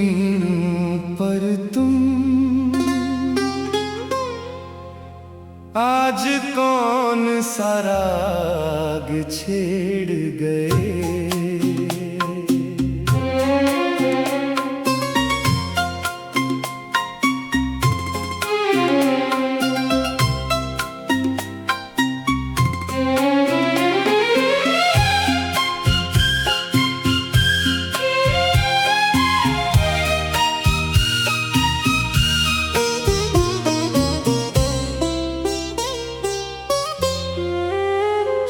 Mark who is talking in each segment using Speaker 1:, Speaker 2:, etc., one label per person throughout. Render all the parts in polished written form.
Speaker 1: मंगेहीनों पर तुम आज कौन सा राग छेड़ गए।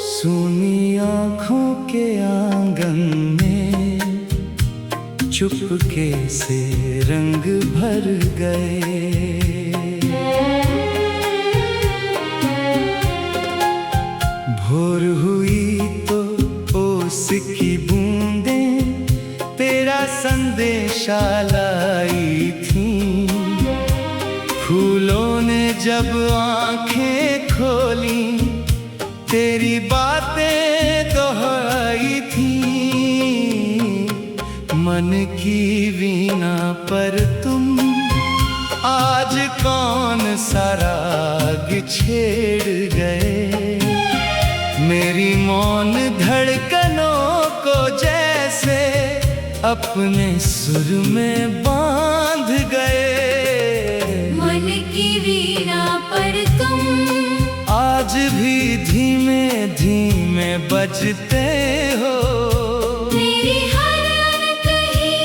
Speaker 1: सुनी आँखों के आंगन में चुपके से रंग भर गए। भोर हुई तो ओस की बूंदें तेरा संदेशा लाई थी। फूलों ने जब आँखें खोली तेरी बातें दोहराई थी। मन की वीणा पर तुम आज कौन सा राग छेड़ गए। मेरी मौन धड़कनों को जैसे अपने सुर में बांध गए।
Speaker 2: मन की वीणा पर तुम
Speaker 1: आज भी धीमे धीमे बजते हो।
Speaker 2: मेरी हर अनकही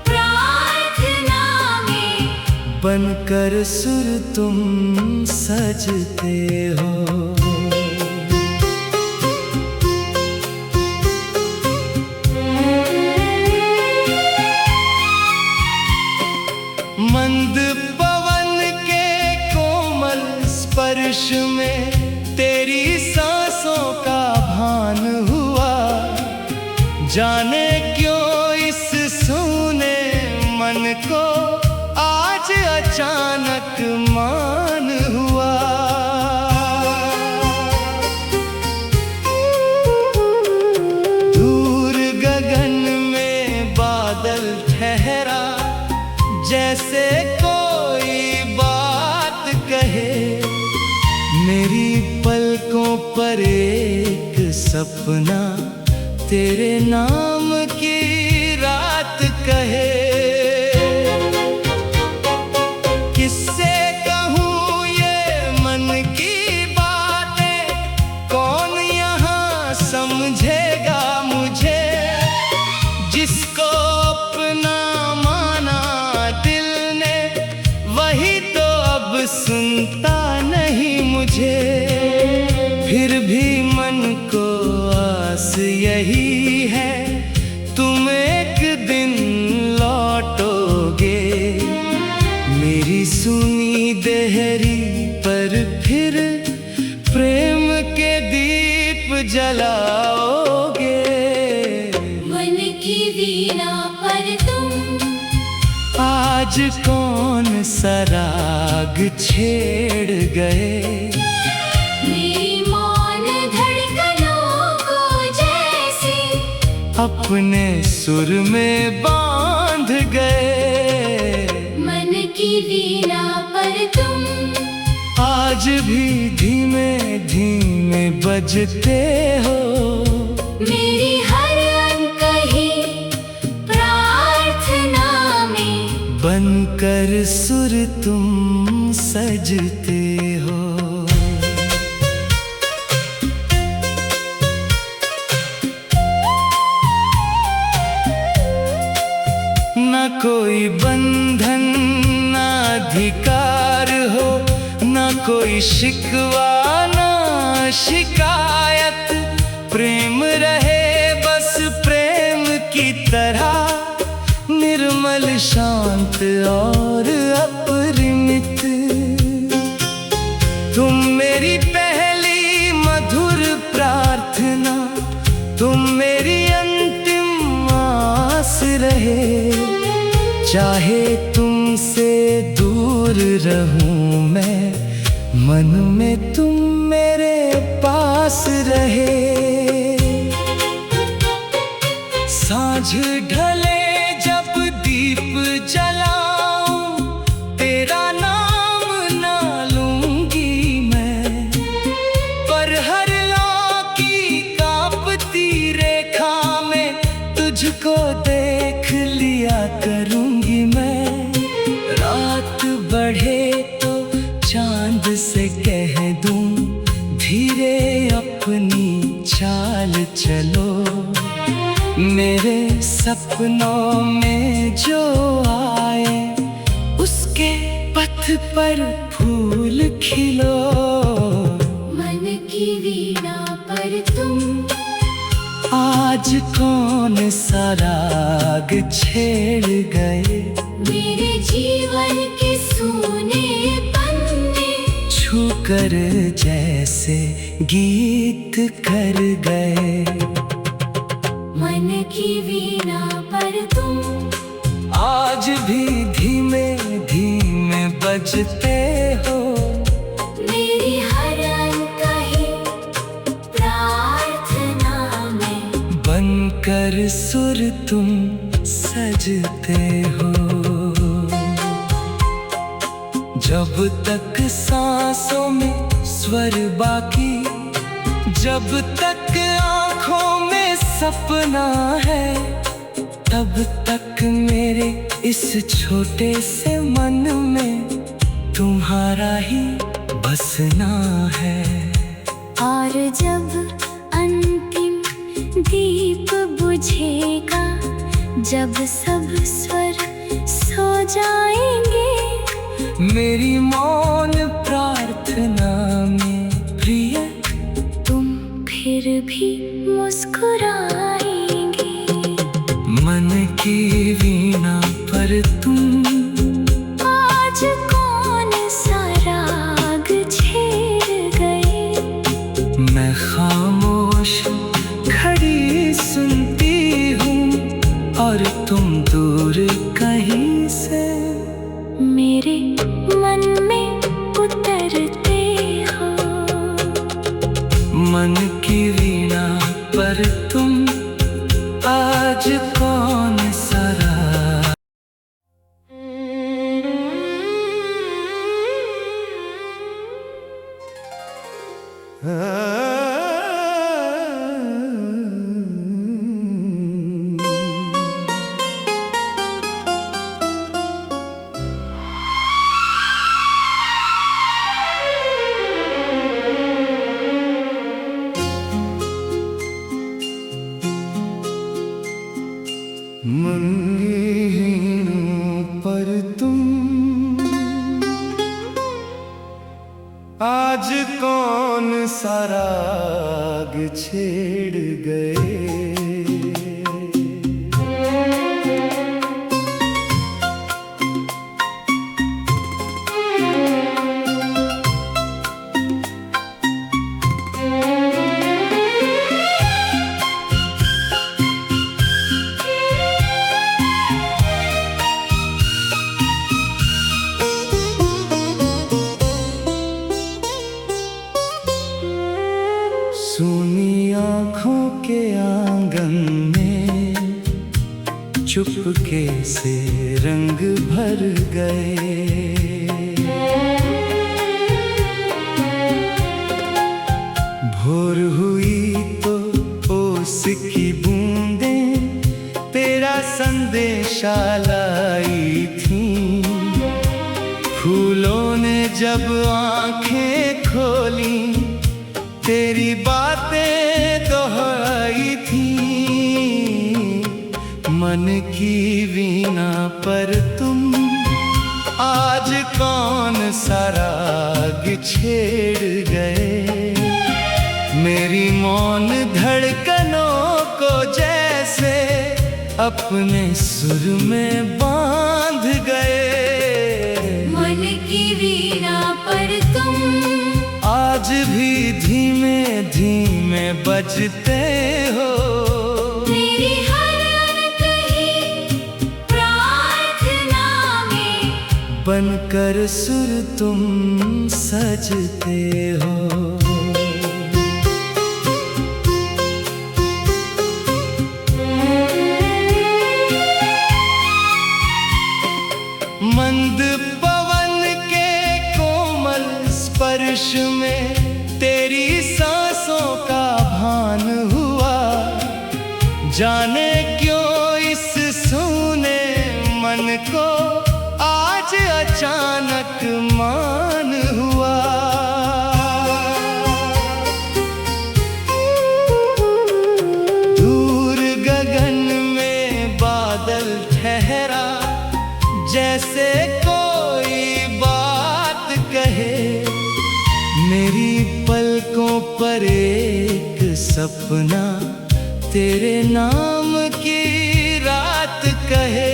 Speaker 2: प्रार्थना में
Speaker 1: बनकर सुर तुम सजते हो। मंद पवन के कोमल स्पर्श में तेरी सांसों का भान हुआ। जाने क्यों इस सूने मन को आज अचानक मान हुआ। दूर गगन में बादल ठहरा जैसे कोई बात कहे। मेरी पलकों पर एक सपना तेरे नाम की रात कहे। किससे कहूँ ये मन की बातें, कौन यहाँ समझेगा मुझे। जिसको अपना माना दिल ने वही तो अब सुनता नहीं मुझे। फिर भी मन को आस यही है तुम एक दिन लौटोगे। मेरी सुनी देहरी पर फिर प्रेम के दीप जलाओगे।
Speaker 2: मन की वीणा पर तुम
Speaker 1: आज कौन सा राग छेड़ गए।
Speaker 2: मेरी मौन धड़कनों को जैसे
Speaker 1: अपने सुर में बांध गए।
Speaker 2: मन की वीणा पर तुम
Speaker 1: आज भी धीमे धीमे बजते हो।
Speaker 2: मेरी हर अनकही प्रार्थना में
Speaker 1: बनकर सुर तुम सजते हो। न कोई बंधन न अधिकार हो, न कोई शिकवा न शिकायत। प्रेम रहे बस प्रेम की तरह, निर्मल शांत और अपरिमित। तुम मेरी पहली चाहे तुमसे दूर रहूं मैं, मन में तुम मेरे पास रहे। सांझ ढले जब दीप जलाऊं, तेरा नाम ना लूंगी मैं, पर हर लाकी कांपती रेखा में तुझको देख लिया करूंगी मैं। रात बढ़े तो चांद से कह दूं, धीरे अपनी चाल चलो। मेरे सपनों में जो आए, उसके पथ पर फूल खिलो।
Speaker 2: मन की वीणा पर तुम
Speaker 1: आज कौन सा राग छेड़ गए,
Speaker 2: मेरे जीवन के सूने पन्ने
Speaker 1: छू कर जैसे गीत कर गए।
Speaker 2: मन की वीणा पर तुम
Speaker 1: आज भी धीमे धीमे बजते हो,
Speaker 2: मेरी हर अनकही प्रार्थना में
Speaker 1: बनकर सुर तुम सजते हो। जब तक सांसों में स्वर बाकी, जब तक आँखों में सपना है, तब तक मेरे इस छोटे से मन में तुम्हारा ही बसना है।
Speaker 2: और जब अंतिम दीप बुझेगा, जब सब स्वर सो जाएंगे,
Speaker 1: मेरी मौन प्रार्थना में प्रिय
Speaker 2: तुम फिर भी मुस्कुराएंगे।
Speaker 1: मन की वीणा पर तुम
Speaker 2: आज कौन सा राग छेड़ गए,
Speaker 1: मैं खामोश खड़ी सुनती हूँ, और तुम दूर कहीं से
Speaker 2: मेरे मन में उतरते हो।
Speaker 1: मन की वीणा पर तुम आज कौन सा राग। मंगीनों पर तुम आज कौन सा राग छेड़ गए, सुनी आँखों के आंगन में चुपके से रंग भर गए। भोर हुई तो ओस की बूंदें तेरा संदेशा लाई थी। फूलों ने जब आंखें खोली, तेरी बातें दोहराई थी। मन की वीणा पर तुम आज कौन सा राग छेड़ गए, मेरी मौन धड़कनों को जैसे अपने सुर में बांध गए।
Speaker 2: मन की वीणा पर तुम
Speaker 1: आज भी धीमे धीमे बजते हो,
Speaker 2: मेरी हर अनकही प्रार्थना
Speaker 1: बनकर सुर तुम सजते हो। मंद पवन के कोमल स्पर्श में तेरी सांसों का भान हुआ। जाने क्यों इस सूने मन को आज अचानक मान हुआ। दूर गगन में बादल ठहरा, जैसे कोई बात कहे। मेरी पलकों पर एक सपना तेरे नाम की रात कहे।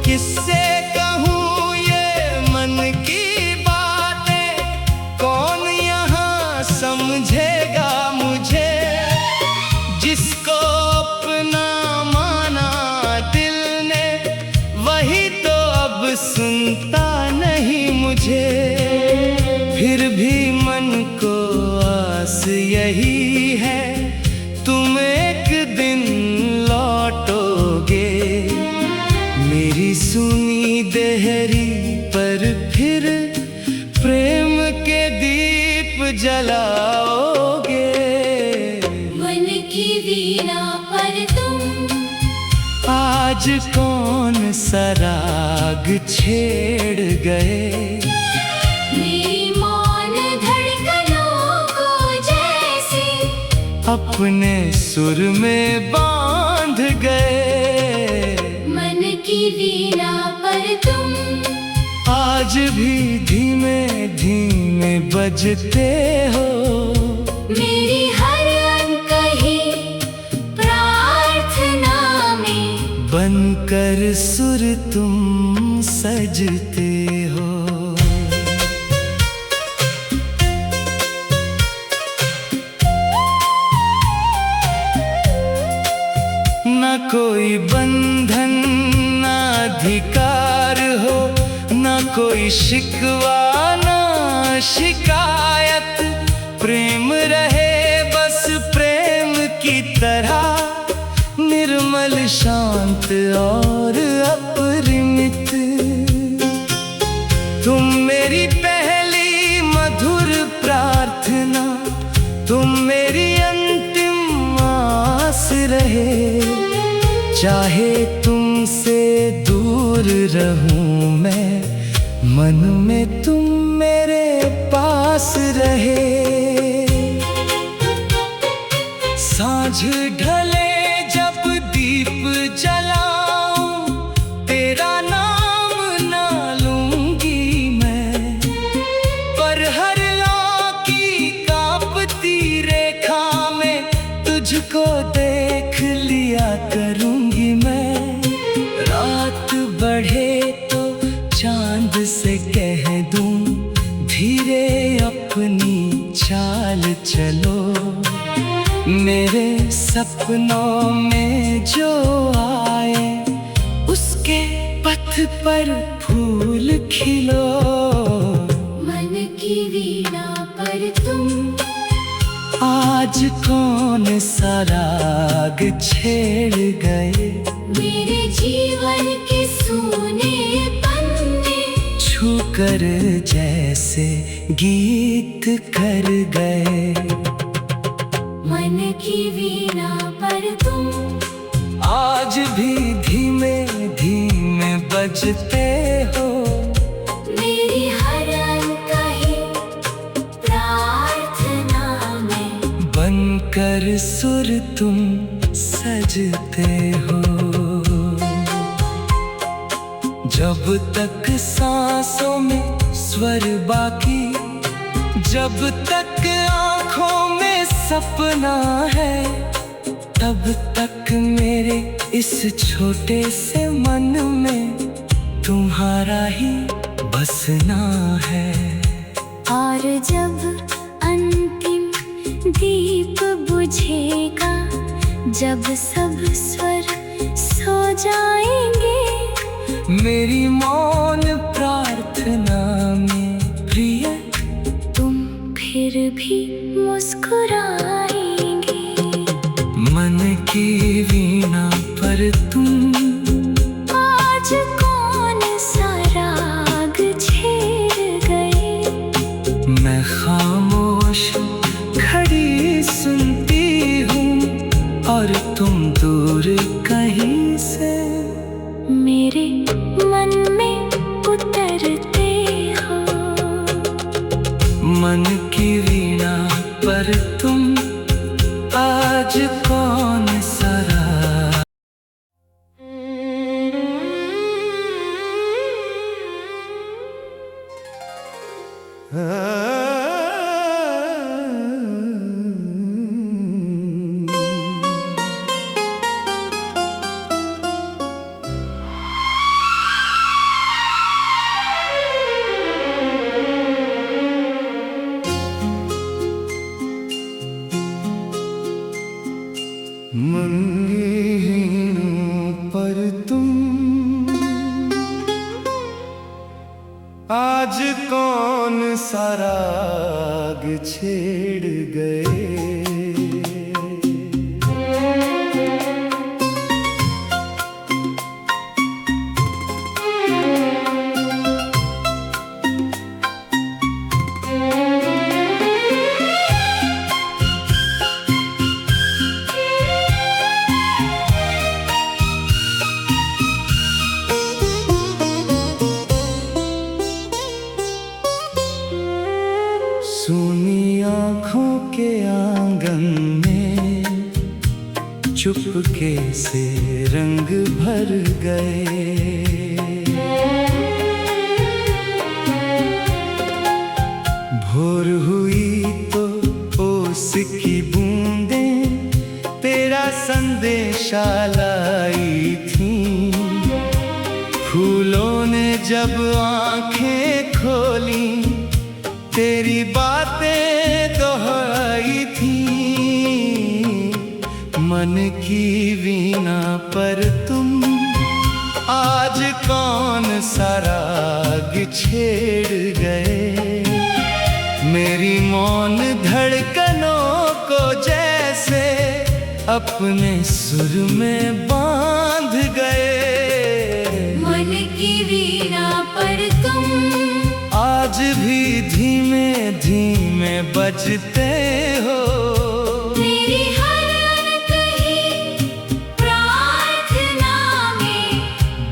Speaker 1: किससे कहूँ ये मन की बातें, कौन यहाँ समझेगा मुझे। जिसको अपना माना दिल ने, वही तो अब सुनता नहीं मुझे। फिर भी मन को आस यही है, तुम एक दिन लौटोगे। मेरी सुनी देहरी पर फिर प्रेम के दीप जलाओगे।
Speaker 2: मन की वीणा पर तुम
Speaker 1: आज कौन सा राग छेड़ गए।
Speaker 2: मेरी मौन धड़कनों को जैसे
Speaker 1: अपने सुर में बांध गए।
Speaker 2: मन की वीणा पर तुम
Speaker 1: आज भी धीमे धीमे बजते हो।
Speaker 2: मेरी हर अनकही प्रार्थना में
Speaker 1: बनकर सुर तुम सजते हो। ना कोई बंधन ना अधिकार हो, ना कोई शिकवा ना शिकायत। प्रेम रहे बस प्रेम की तरह, निर्मल शांत और अपरिमित। तुम मेरी पहली मधुर प्रार्थना, तुम मेरी अंतिम आस रहे। चाहे तुमसे दूर रहूं मैं, मन में तुम मेरे पास रहे। सांझ ढले जब दीप जलाऊं, तेरा नाम ना लूंगी मैं। पर हर आँख की कांपती रेखा में तुझको देख लिया करूंगी मैं। रात बढ़े तो चांद से कह दूं, धीरे अपनी चाल चलो। मेरे सपनों में जो आए, उसके पथ पर फूल खिलो।
Speaker 2: मन की वीणा पर तुम
Speaker 1: आज कौन सा राग छेड़ गए।
Speaker 2: मेरे जीवन के सूने पन्ने
Speaker 1: छूकर जैसे गीत कर गए।
Speaker 2: मन की वीणा पर तुम
Speaker 1: आज भी धीमे धीमे बजते हो।
Speaker 2: मेरी हर अनकही प्रार्थना में
Speaker 1: बनकर सुर तुम सजते हो। जब तक सांसों में स्वर बाकी, जब तक आँखों में सपना है, तब तक मेरे इस छोटे से मन में तुम्हारा ही बसना है।
Speaker 2: और जब अंतिम दीप बुझेगा, जब सब स्वर सो जाएंगे,
Speaker 1: मेरी मौन प्रार्थना में प्रिय
Speaker 2: तुम फिर भी मुस्कुराएंगे।
Speaker 1: मन की वीणा पर तुम
Speaker 2: आज कौन सा राग छेड़ गए।
Speaker 1: मैं खामोश खड़ी सुनती हूँ और तुम दूर कहीं से
Speaker 2: मेरे मन में उतरते हो।
Speaker 1: मन की वीणा पर तुम आज कौन सा राग। मंगीहीनों पर तुम आज कौन सा राग छेड़ गए। सूनी आँखों के आंगन में चुपके से रंग भर गए। भोर हुई तो ओस की बूंदें तेरा संदेशा लाई थी। फूलों ने जब आँखें खोली तेरी बातें दोहराई थी। मन की वीणा पर तुम आज कौन सा राग छेड़ गए। मेरी मौन धड़कनों को जैसे अपने सुर में बांध गए।
Speaker 2: मन की वीणा पर तुम
Speaker 1: आज भी धीमे धीमे बजते हो।
Speaker 2: मेरी हर अनकही प्रार्थना में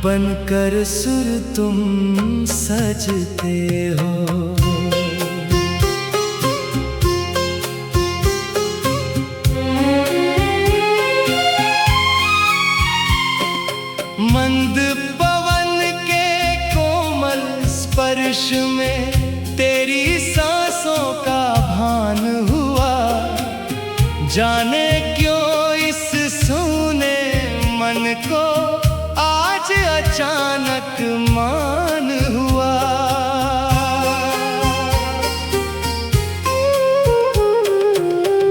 Speaker 1: बनकर सुर तुम सजते हो। मंद पवन के कोमल स्पर्श में तेरी सांसों का भान हुआ। जाने क्यों इस सूने मन को आज अचानक मान हुआ।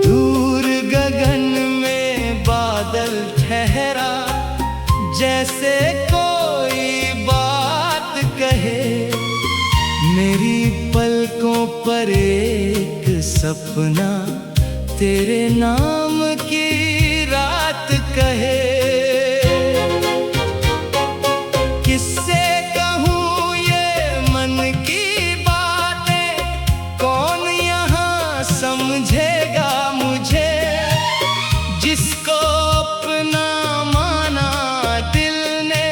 Speaker 1: दूर गगन में बादल ठहरा जैसे कोई बात कहे। मेरी पलकों पर एक सपना तेरे नाम की रात कहे। किससे कहूँ ये मन की बातें, कौन यहाँ समझेगा मुझे। जिसको अपना माना दिल ने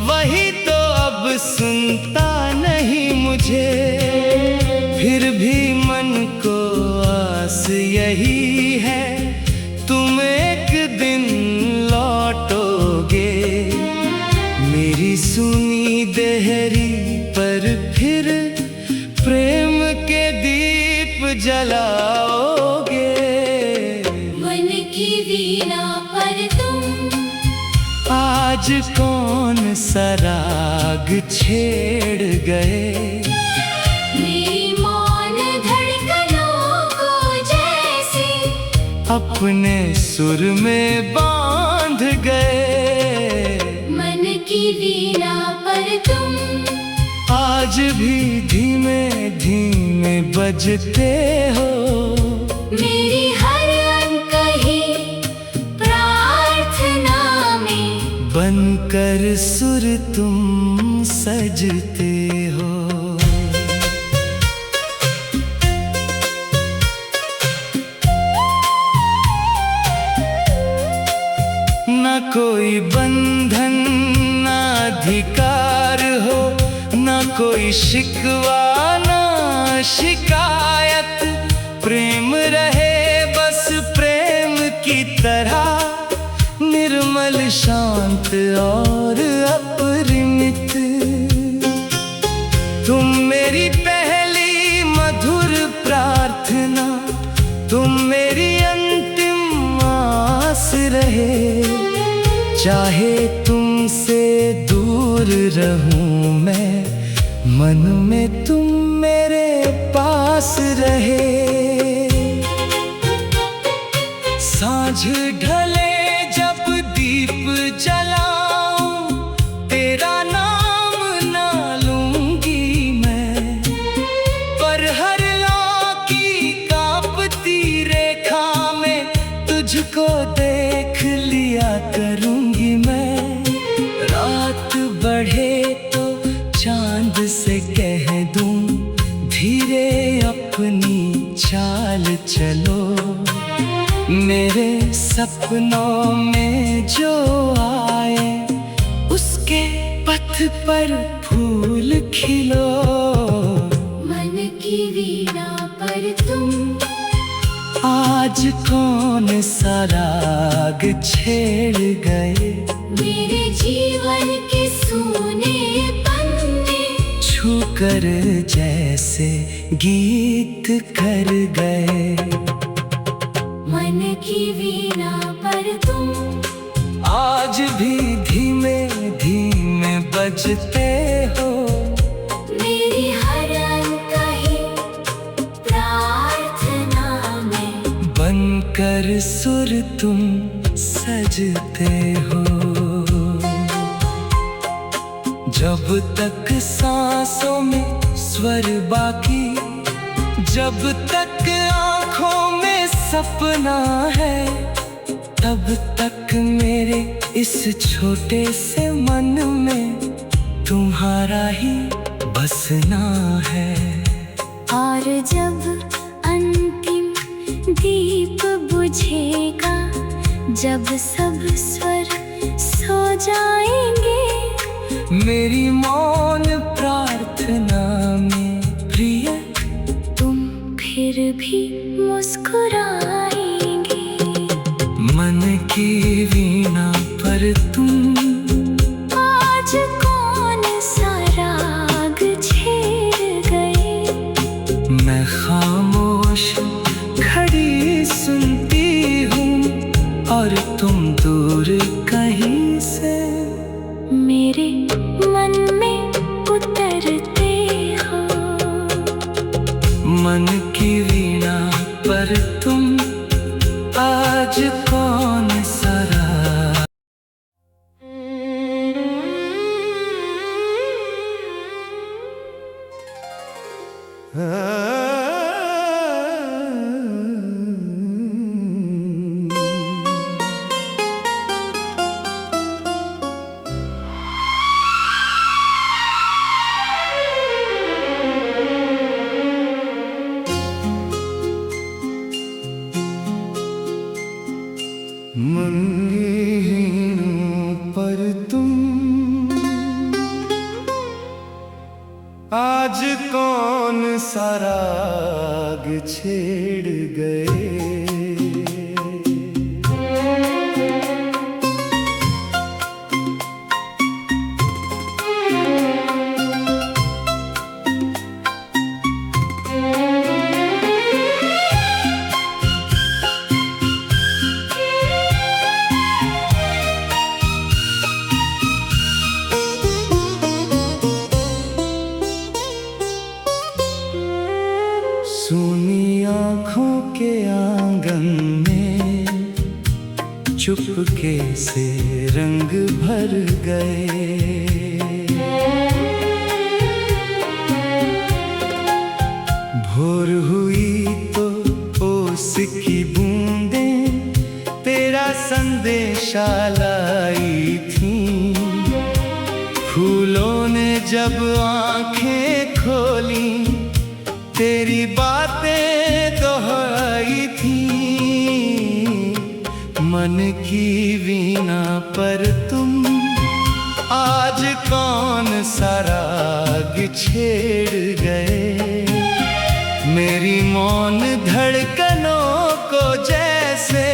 Speaker 1: वही तो अब सुनता नहीं मुझे। फिर भी मन को आस यही है तुम एक दिन लौटोगे। मेरी सुनी देहरी पर फिर प्रेम के दीप जलाओगे।
Speaker 2: मन की वीणा पर तुम
Speaker 1: आज कौन सा राग छेड़ गए।
Speaker 2: मेरी मौन धड़कनों को जैसे
Speaker 1: अपने सुर में बांध गए।
Speaker 2: मन की वीणा पर
Speaker 1: बजते हो।
Speaker 2: मेरी हर अनकही प्रार्थना में
Speaker 1: बनकर सुर तुम सजते हो। न कोई बंधन न अधिकार हो, न कोई शिकवा न शिकायत। प्रेम रहे बस प्रेम की तरह, निर्मल शांत और अपरिमित। तुम मेरी पहली मधुर प्रार्थना, तुम मेरी अंतिम आस रहे। चाहे तुमसे दूर रहूं मैं, मन में तुम मेरे पास रहे। सांझ ढले जब दीप जलाऊं, तेरा नाम ना लूंगी मैं। पर हर की कांपती रेखा में तुझको देख लिया करूंगी मैं। रात बढ़े तो चांद से कह दूं, धीरे अपनी चाल चलो। मेरे सपनों में जो आए, उसके पथ पर फूल खिलो।
Speaker 2: मन की वीणा पर तुम
Speaker 1: आज कौन सा राग छेड़ गए।
Speaker 2: मेरे जीवन के सूने पन्ने
Speaker 1: छू कर जैसे गीत कर गए।
Speaker 2: मन की वीणा पर तुम
Speaker 1: आज भी धीमे धीमे बजते हो।
Speaker 2: मेरी हर अनकही प्रार्थना में
Speaker 1: बनकर सुर तुम सजते हो। जब तक सांसों में स्वर बाकी, जब तक आँखों में सपना है, तब तक मेरे इस छोटे से मन में तुम्हारा ही बसना है।
Speaker 2: और जब अंतिम दीप बुझेगा, जब सब स्वर सो जाएंगे,
Speaker 1: मेरी मौन प्रार्थना में प्रिय
Speaker 2: तुम फिर भी मुस्कुराएंगे।
Speaker 1: मन की वीणा पर तुम
Speaker 2: आज कौन सा राग छेड़ गए।
Speaker 1: मैं खामोश खड़ी सुनती हूँ, और तुम दूर कहीं से
Speaker 2: मेरे मन में उतरते हो।
Speaker 1: मन की वीणा पर तुम आज कौन सा राग। मंगीहीनों पर तुम आज कौन सा राग छेड़ गए। सूनी आँखों के आंगन में चुपके से रंग भर गए। भोर वर्षा लाई थी। फूलों ने जब आंखें खोली, तेरी बातें दोहराई थी। मन की वीणा पर तुम आज कौन सा राग छेड़ गए। मेरी मौन धड़कनों को जैसे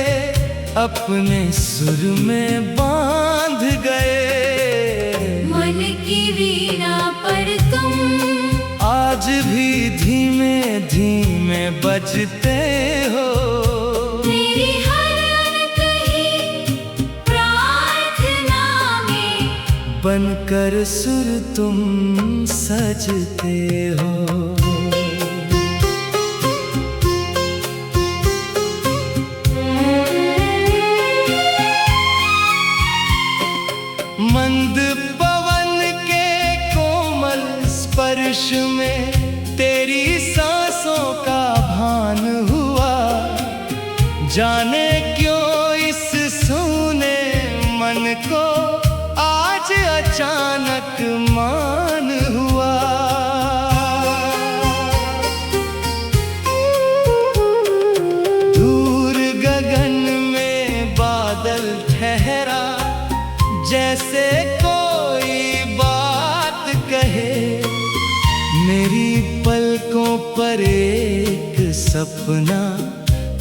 Speaker 1: अपने सुर में बांध गए।
Speaker 2: मन की वीणा पर तुम
Speaker 1: आज भी धीमे धीमे बजते हो।
Speaker 2: मेरी हर अनकही प्रार्थना में
Speaker 1: बनकर सुर तुम सजते हो। मंद पवन के कोमल स्पर्श में तेरी सांसों का भान हुआ। जाने क्यों इस सूने मन को आज अचानक मान हुआ। दूर गगन में बादल ठहरा, जैसे कोई बात कहे। मेरी पलकों पर एक सपना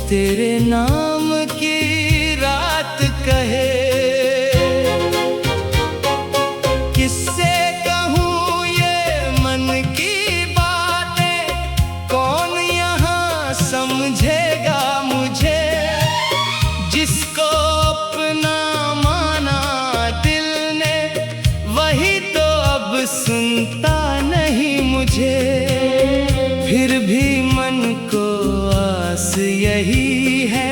Speaker 1: तेरे नाम की रात कहे। किससे कहूँ ये मन की बातें, कौन यहाँ समझेगा मुझे। जिसको अपना माना दिल ने, वही तो अब सुनता नहीं मुझे। फिर भी मन को आस यही है,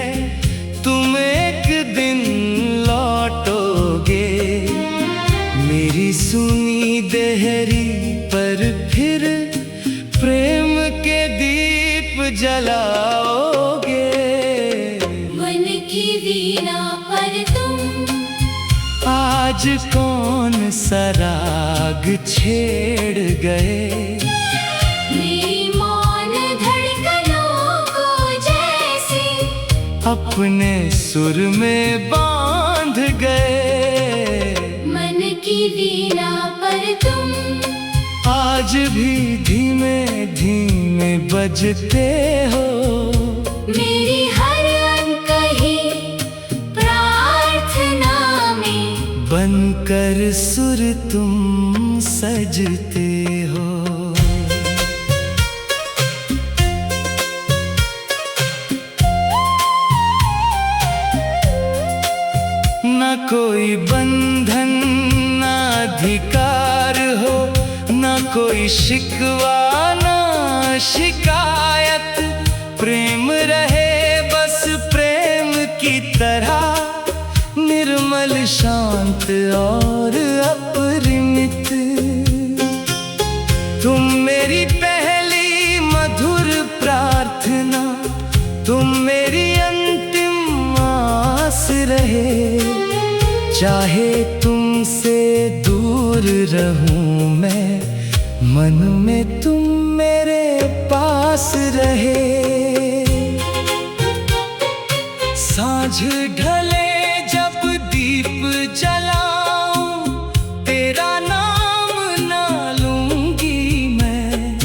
Speaker 1: तुम एक दिन लौटोगे। मेरी सुनी देहरी पर फिर प्रेम के दीप जलाओगे।
Speaker 2: मन की वीणा पर तुम
Speaker 1: आज कौन सा राग छेड़ गए।
Speaker 2: मेरी मौन धड़कनों को जैसे
Speaker 1: अपने सुर में बांध गए।
Speaker 2: मन की वीणा पर तुम
Speaker 1: आज भी धीमे धीमे बजते हो।
Speaker 2: मेरी हर अनकही प्रार्थना में
Speaker 1: बनकर सुर तुम सजते हो। ना कोई बंधन ना अधिकार हो, ना कोई शिकवा ना शिकायत। प्रेम रहे बस प्रेम की तरह, निर्मल शांत और अपरिमित। तुम मेरी पहली मधुर प्रार्थना, तुम मेरी अंतिम आस रहे। चाहे तुमसे दूर रहूं मैं, मन में तुम मेरे पास रहे। सांझ ढले जब दीप जलाऊं, तेरा नाम ना लूंगी मैं।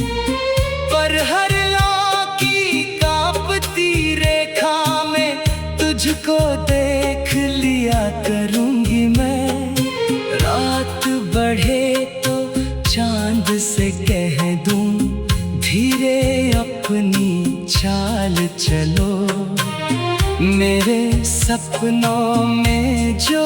Speaker 1: पर हर लौ की कांपती रेखा में तुझको देख लिया करूंगी मैं। रात बढ़े तो चांद से कह दूं, धीरे अपनी चाल चलो। मेरे सपनों में जो